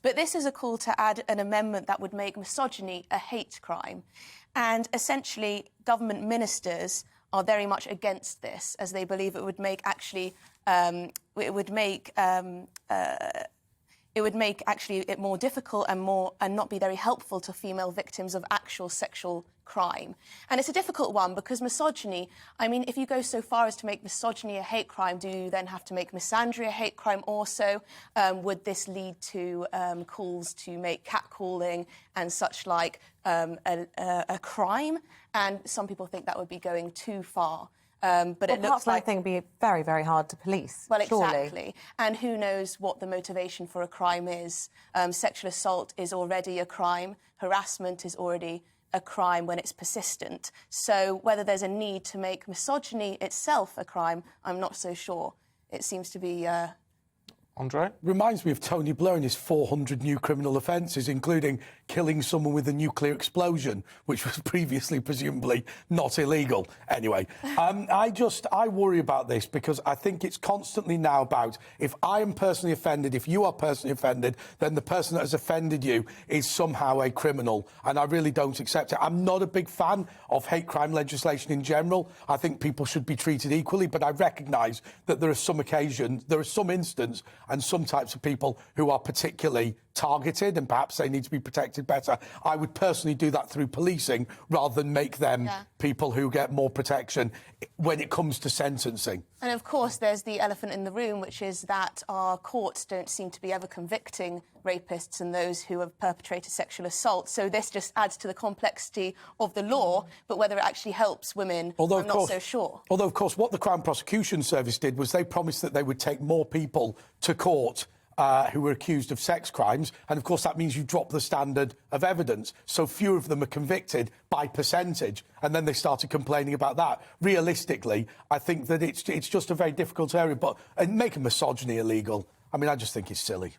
But this is a call to add an amendment that would make misogyny a hate crime. And essentially, government ministers are very much against this, as they believe it would make it more difficult and not be very helpful to female victims of actual sexual crime. And it's a difficult one because misogyny, I mean, if you go so far as to make misogyny a hate crime, do you then have to make misandry a hate crime also? Would this lead to calls to make catcalling and such like a crime? And some people think that would be going too far. But it looks like I think it'd be very, very hard to police. Well, surely. exactly. And who knows what the motivation for a crime is? Sexual assault is already a crime. Harassment is already a crime when it's persistent. So whether there's a need to make misogyny itself a crime, I'm not so sure. It seems to be... Andre? Reminds me of Tony Blair and his 400 new criminal offences, including killing someone with a nuclear explosion, which was previously presumably not illegal. Anyway, I worry about this because I think it's constantly now about if I am personally offended, if you are personally offended, then the person that has offended you is somehow a criminal, and I really don't accept it. I'm not a big fan of hate crime legislation in general. I think people should be treated equally, but I recognise that there are some occasions, there are some instances and some types of people who are particularly targeted and perhaps they need to be protected better. I would personally do that through policing rather than make them people who get more protection when it comes to sentencing. And of course there's the elephant in the room, which is that our courts don't seem to be ever convicting rapists and those who have perpetrated sexual assault. So this just adds to the complexity of the law, but whether it actually helps women, I'm not so sure. Although, of course, what the Crown Prosecution Service did was they promised that they would take more people to court who were accused of sex crimes, and of course that means you drop the standard of evidence, so fewer of them are convicted by percentage, and then they started complaining about that. Realistically, I think that it's just a very difficult area, but making misogyny illegal, I mean, I just think it's silly.